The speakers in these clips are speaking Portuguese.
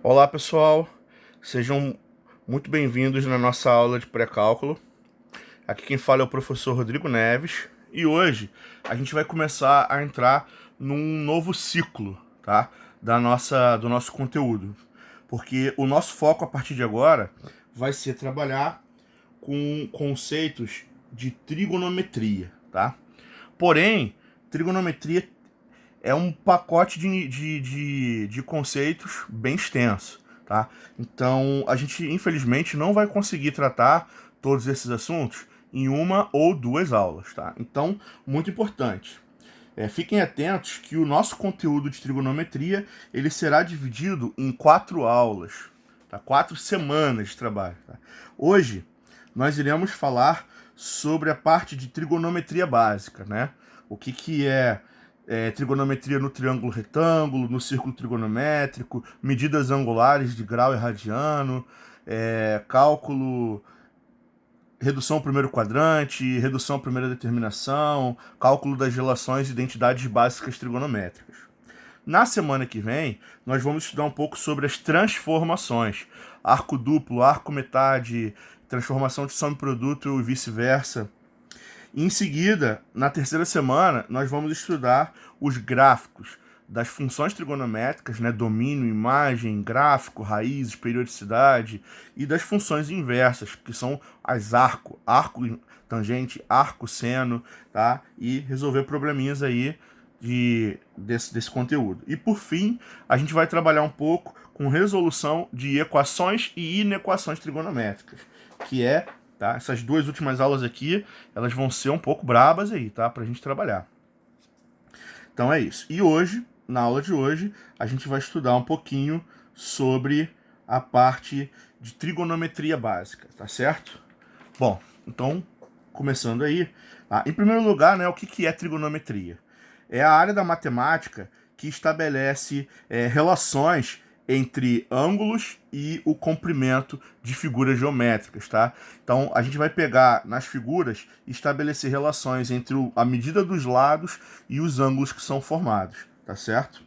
Olá pessoal, sejam muito bem-vindos na nossa aula de pré-cálculo. Aqui quem fala é o professor Rodrigo Neves e hoje a gente vai começar a entrar num novo ciclo, tá? Do nosso conteúdo, porque o nosso foco a partir de agora vai ser trabalhar com conceitos de trigonometria, tá? Porém, trigonometria é um pacote de conceitos bem extenso, tá? Então, a gente, infelizmente, não vai conseguir tratar todos esses assuntos em uma ou duas aulas, tá? Então, muito importante. Fiquem atentos que o nosso conteúdo de trigonometria ele será dividido em 4 aulas, tá? 4 semanas de trabalho. Tá? Hoje, nós iremos falar sobre a parte de trigonometria básica, né? O que é trigonometria no triângulo retângulo, no círculo trigonométrico, medidas angulares de grau e radiano, cálculo, redução ao primeiro quadrante, redução à primeira determinação, cálculo das relações e identidades básicas trigonométricas. Na semana que vem, nós vamos estudar um pouco sobre as transformações, arco duplo, arco metade, transformação de soma e produto e vice-versa. Em seguida, na terceira semana, nós vamos estudar os gráficos das funções trigonométricas, né, domínio, imagem, gráfico, raízes, periodicidade, e das funções inversas, que são as arco tangente, arco seno, tá? E resolver probleminhas aí desse conteúdo. E por fim, a gente vai trabalhar um pouco com resolução de equações e inequações trigonométricas, que é, tá? Essas duas últimas aulas aqui, elas vão ser um pouco brabas aí, tá? Pra gente trabalhar. Então é isso. E hoje, na aula de hoje, a gente vai estudar um pouquinho sobre a parte de trigonometria básica, tá certo? Bom, então, começando aí, tá? Em primeiro lugar, né, o que é trigonometria? É a área da matemática que estabelece relações entre ângulos e o comprimento de figuras geométricas, tá? Então, a gente vai pegar nas figuras e estabelecer relações entre a medida dos lados e os ângulos que são formados, tá certo?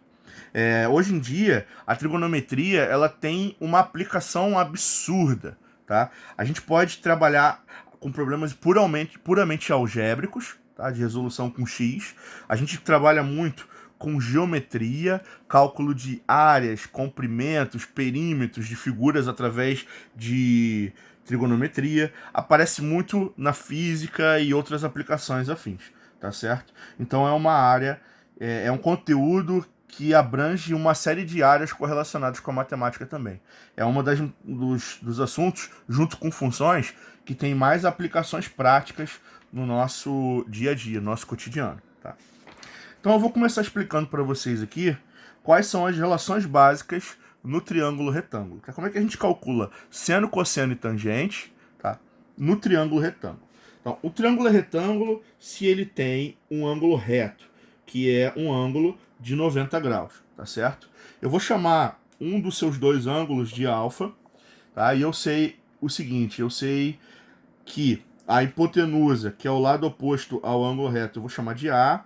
Hoje em dia, a trigonometria ela tem uma aplicação absurda, tá? A gente pode trabalhar com problemas puramente algébricos, tá? De resolução com x. A gente trabalha muito com geometria, cálculo de áreas, comprimentos, perímetros de figuras através de trigonometria. Aparece muito na física e outras aplicações afins, tá certo? Então é uma área, é um conteúdo que abrange uma série de áreas correlacionadas com a matemática também. É uma dos assuntos, junto com funções, que tem mais aplicações práticas no nosso dia a dia, no nosso cotidiano. Tá? Então eu vou começar explicando para vocês aqui quais são as relações básicas no triângulo retângulo. Tá? Como é que a gente calcula seno, cosseno e tangente, tá? No triângulo retângulo. Então, o triângulo é retângulo se ele tem um ângulo reto, que é um ângulo de 90 graus, tá certo? Eu vou chamar um dos seus dois ângulos de alfa, tá? E eu sei o seguinte, eu sei que a hipotenusa, que é o lado oposto ao ângulo reto, eu vou chamar de A,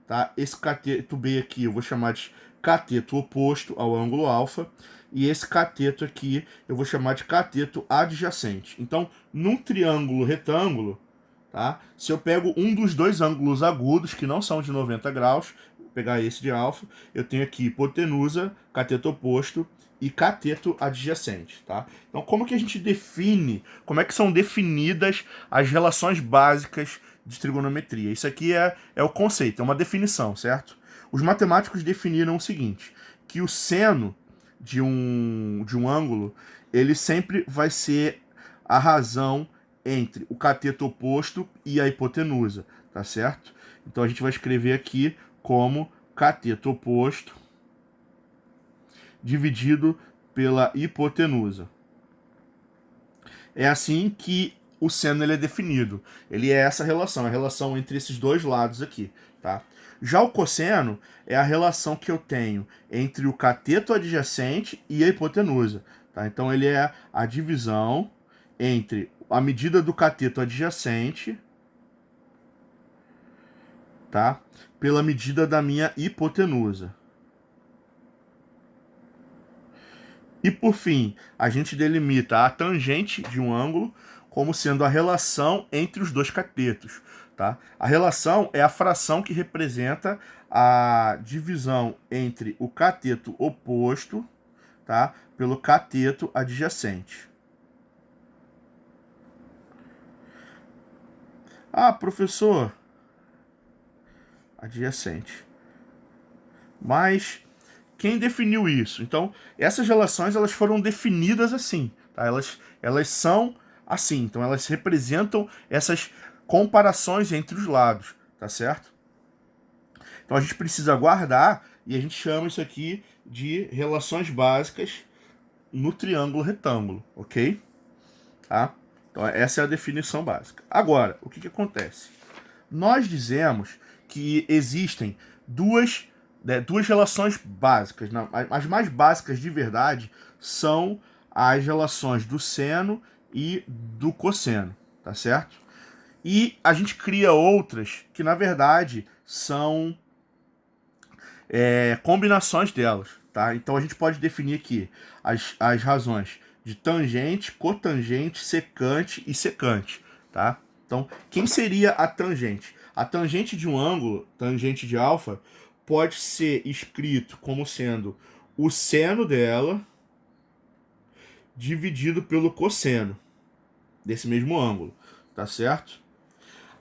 tá? Esse cateto B aqui eu vou chamar de cateto oposto ao ângulo alfa, e esse cateto aqui eu vou chamar de cateto adjacente. Então, num triângulo retângulo, tá? Se eu pego um dos dois ângulos agudos, que não são de 90 graus, vou pegar esse de alfa, eu tenho aqui hipotenusa, cateto oposto e cateto adjacente, tá? Então, como que a gente define, como é que são definidas as relações básicas de trigonometria? Isso aqui é o conceito, é uma definição, certo? Os matemáticos definiram o seguinte, que o seno de um ângulo, ele sempre vai ser a razão entre o cateto oposto e a hipotenusa, tá certo? Então a gente vai escrever aqui como cateto oposto dividido pela hipotenusa. É assim que o seno ele é definido. Ele é essa relação, a relação entre esses dois lados aqui, tá? Já o cosseno é a relação que eu tenho entre o cateto adjacente e a hipotenusa, tá? Então ele é a divisão entre a medida do cateto adjacente, tá? Pela medida da minha hipotenusa. E por fim, a gente delimita a tangente de um ângulo como sendo a relação entre os dois catetos. Tá? A relação é a fração que representa a divisão entre o cateto oposto, tá, pelo cateto adjacente. Ah, professor, adjacente. Mas quem definiu isso? Então, essas relações elas foram definidas assim, tá? Elas são assim, então elas representam essas comparações entre os lados, tá certo? Então a gente precisa guardar e a gente chama isso aqui de relações básicas no triângulo retângulo, ok? Tá? Então essa é a definição básica. Agora, o que, que acontece? Nós dizemos que existem duas relações básicas. As mais básicas de verdade são as relações do seno e do cosseno, tá certo? E a gente cria outras que, na verdade, são combinações delas, tá? Então a gente pode definir aqui as razões de tangente, cotangente, secante e secante, tá? Então, quem seria a tangente? A tangente de um ângulo, tangente de alfa, pode ser escrito como sendo o seno dela dividido pelo cosseno desse mesmo ângulo, tá certo?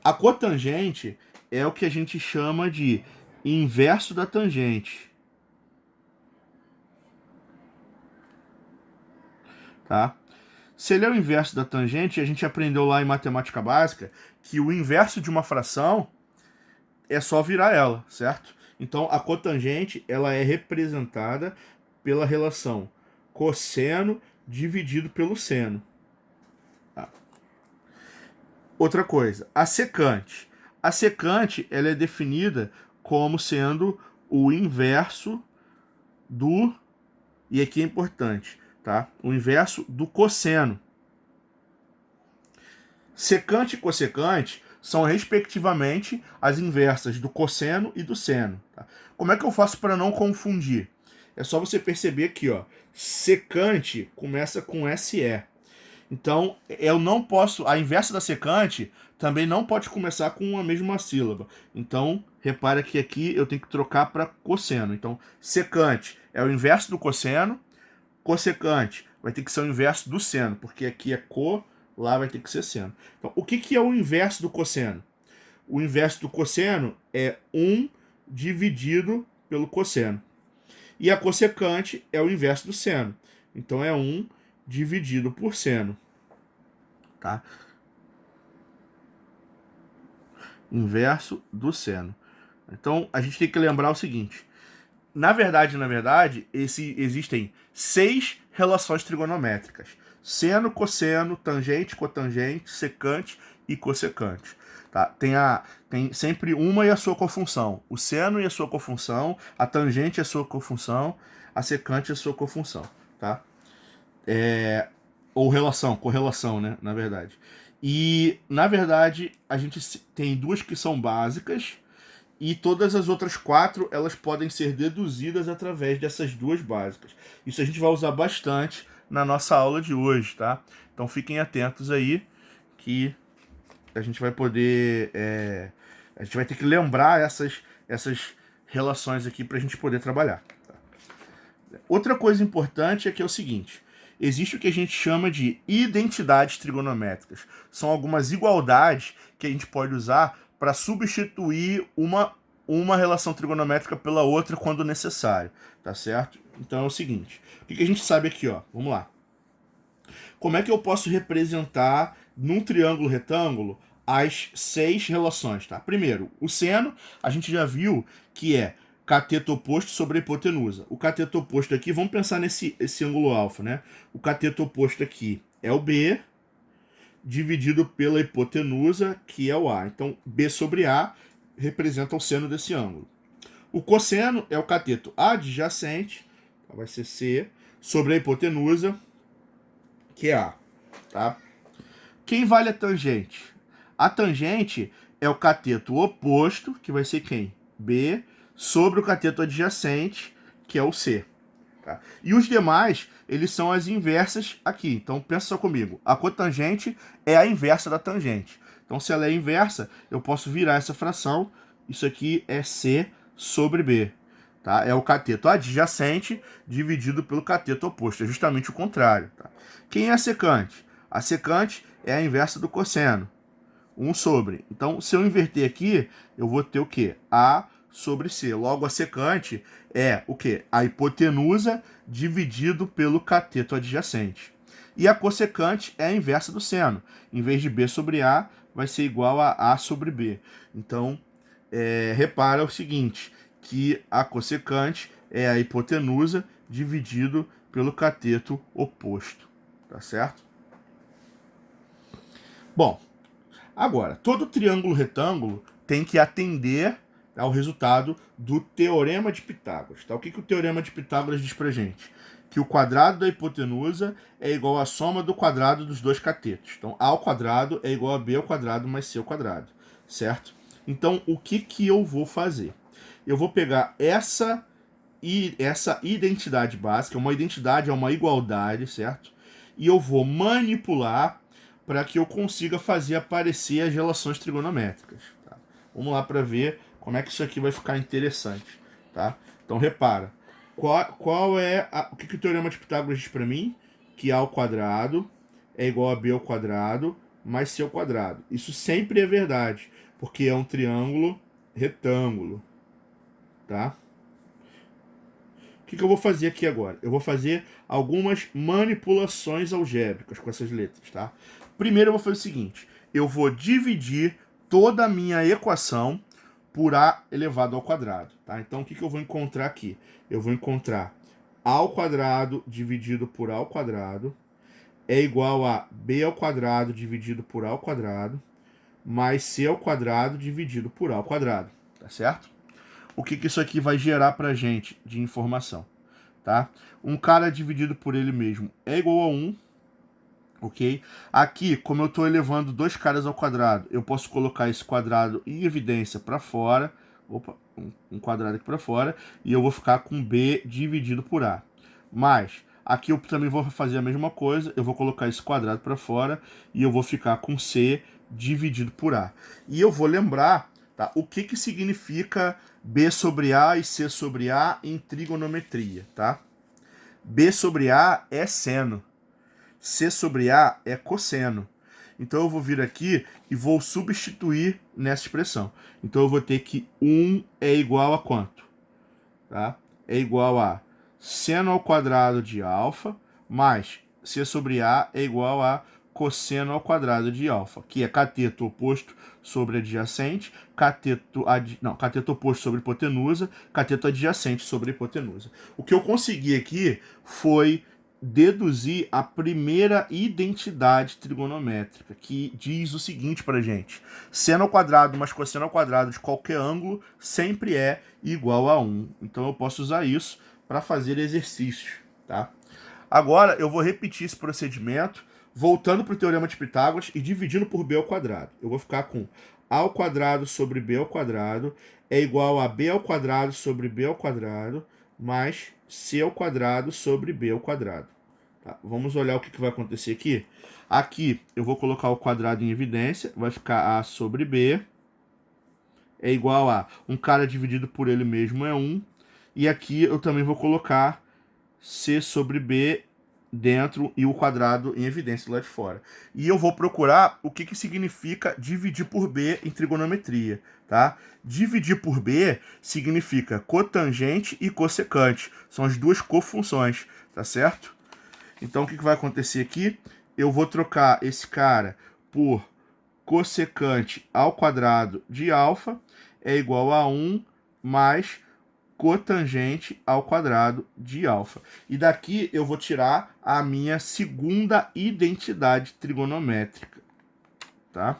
A cotangente é o que a gente chama de inverso da tangente, tá? Se ele é o inverso da tangente, a gente aprendeu lá em matemática básica que o inverso de uma fração é só virar ela, certo? Então a cotangente ela é representada pela relação cosseno dividido pelo seno. Tá? Outra coisa, a secante. A secante ela é definida como sendo o inverso do, e aqui é importante, tá? O inverso do cosseno. Secante e cossecante são, respectivamente, as inversas do cosseno e do seno. Tá? Como é que eu faço para não confundir? É só você perceber aqui, ó. Secante começa com SE. Então, eu não posso. A inversa da secante também não pode começar com a mesma sílaba. Então, repara que aqui eu tenho que trocar para cosseno. Então, secante é o inverso do cosseno. Cossecante vai ter que ser o inverso do seno, porque aqui é co, lá vai ter que ser seno. Então, o que, que é o inverso do cosseno? O inverso do cosseno é 1 dividido pelo cosseno. E a cossecante é o inverso do seno. Então, é 1 dividido por seno. Tá? Inverso do seno. Então, a gente tem que lembrar o seguinte. Na verdade, existem 6 relações trigonométricas. Seno, cosseno, tangente, cotangente, secante e cossecante. Tá? Tem sempre uma e a sua cofunção. O seno e a sua cofunção, a tangente e a sua cofunção, a secante e a sua cofunção. Tá? Ou relação, correlação, né? Na verdade. E, na verdade, a gente tem duas que são básicas, e todas as outras 4 elas podem ser deduzidas através dessas duas básicas. Isso a gente vai usar bastante na nossa aula de hoje, tá? Então fiquem atentos aí que a gente vai poder... a gente vai ter que lembrar essas relações aqui para a gente poder trabalhar. Tá? Outra coisa importante é que é o seguinte... Existe o que a gente chama de identidades trigonométricas. São algumas igualdades que a gente pode usar para substituir uma relação trigonométrica pela outra quando necessário, tá certo? Então é o seguinte, o que a gente sabe aqui, ó? Vamos lá. Como é que eu posso representar num triângulo retângulo as 6 relações, tá? Primeiro, o seno, a gente já viu que é cateto oposto sobre a hipotenusa. O cateto oposto aqui, vamos pensar esse ângulo alfa, né? O cateto oposto aqui é o B, dividido pela hipotenusa, que é o A. Então, B sobre A representa o seno desse ângulo. O cosseno é o cateto adjacente, vai ser C, sobre a hipotenusa, que é A. Tá? Quem vale a tangente? A tangente é o cateto oposto, que vai ser quem? B, sobre o cateto adjacente, que é o C. Tá? E os demais, eles são as inversas aqui. Então, pensa só comigo. A cotangente é a inversa da tangente. Então, se ela é inversa, eu posso virar essa fração. Isso aqui é C sobre B. Tá? É o cateto adjacente dividido pelo cateto oposto. É justamente o contrário. Tá? Quem é a secante? A secante é a inversa do cosseno. 1 sobre. Então, se eu inverter aqui, eu vou ter o quê? A sobre C. Logo, a secante é o quê? A hipotenusa dividido pelo cateto adjacente. E a cossecante é a inversa do seno. Em vez de B sobre A, vai ser igual a sobre B. Então, repara o seguinte, que a cossecante é a hipotenusa dividido pelo cateto oposto. Tá certo? Bom, agora, todo triângulo retângulo tem que atender ao resultado do Teorema de Pitágoras. Tá? O que o Teorema de Pitágoras diz pra gente? Que o quadrado da hipotenusa é igual à soma do quadrado dos dois catetos. Então, A ao quadrado é igual a B ao quadrado mais C ao quadrado, certo? Então, o que eu vou fazer? Eu vou pegar essa identidade básica, uma identidade é uma igualdade, certo? E eu vou manipular para que eu consiga fazer aparecer as relações trigonométricas. Tá? Vamos lá para ver como é que isso aqui vai ficar interessante. Tá? Então repara, o que o Teorema de Pitágoras diz para mim? Que A ao quadrado é igual a B ao quadrado mais C ao quadrado. Isso sempre é verdade, porque é um triângulo retângulo. Tá? O que eu vou fazer aqui agora? Eu vou fazer algumas manipulações algébricas com essas letras, tá? Primeiro eu vou fazer o seguinte, eu vou dividir toda a minha equação por A elevado ao quadrado, tá? Então o que eu vou encontrar aqui? Eu vou encontrar A ao quadrado dividido por A ao quadrado é igual a B ao quadrado dividido por A ao quadrado mais C ao quadrado dividido por A ao quadrado, tá certo? O que isso aqui vai gerar pra gente de informação, tá? Um cara dividido por ele mesmo é igual a 1, ok? Aqui, como eu estou elevando dois caras ao quadrado, eu posso colocar esse quadrado em evidência para fora, opa, um quadrado aqui para fora, e eu vou ficar com B dividido por A. Mas, aqui eu também vou fazer a mesma coisa, eu vou colocar esse quadrado para fora, e eu vou ficar com C dividido por A. E eu vou lembrar, tá, o que significa B sobre A e C sobre A em trigonometria, tá? B sobre A é seno. C sobre A é cosseno. Então eu vou vir aqui e vou substituir nessa expressão. Então eu vou ter que 1 é igual a quanto? Tá? É igual a seno ao quadrado de alfa mais C sobre A é igual a cosseno ao quadrado de alfa, que é cateto oposto sobre adjacente, cateto oposto sobre hipotenusa, cateto adjacente sobre hipotenusa. O que eu consegui aqui foi deduzir a primeira identidade trigonométrica, que diz o seguinte pra gente: seno ao quadrado mais cosseno ao quadrado de qualquer ângulo sempre é igual a 1. Então eu posso usar isso para fazer exercícios, tá? Agora eu vou repetir esse procedimento, voltando para o Teorema de Pitágoras e dividindo por B ao quadrado. Eu vou ficar com A ao quadrado sobre B ao quadrado é igual a B ao quadrado sobre B ao quadrado mais C ao quadrado sobre B ao quadrado. Tá? Vamos olhar o que vai acontecer aqui. Aqui eu vou colocar o quadrado em evidência, vai ficar A sobre B é igual a um cara dividido por ele mesmo é 1. E aqui eu também vou colocar C sobre B dentro e o quadrado em evidência lá de fora. E eu vou procurar o que significa dividir por B em trigonometria, tá? Dividir por B significa cotangente e cossecante. São as duas cofunções, tá certo? Então o que vai acontecer aqui? Eu vou trocar esse cara por cossecante ao quadrado de alfa é igual a 1 mais cotangente ao quadrado de alfa. E daqui eu vou tirar a minha segunda identidade trigonométrica, tá?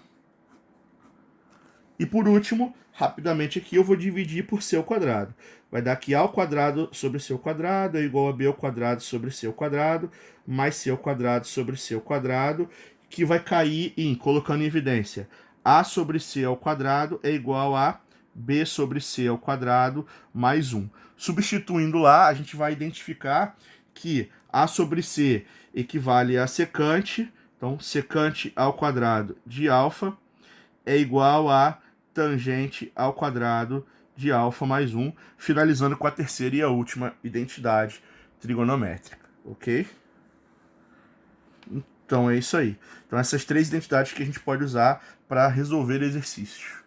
E por último, rapidamente aqui, eu vou dividir por C ao quadrado. Vai dar que A ao quadrado sobre C ao quadrado é igual a B ao quadrado sobre C ao quadrado, mais C ao quadrado sobre C ao quadrado, que vai cair em, colocando em evidência, A sobre C ao quadrado é igual a B sobre C ao quadrado mais 1. Substituindo lá, a gente vai identificar que A sobre C equivale a secante. Então, secante ao quadrado de alfa é igual a tangente ao quadrado de alfa mais 1, finalizando com a terceira e a última identidade trigonométrica, ok? Então é isso aí. Então essas três identidades que a gente pode usar para resolver exercícios.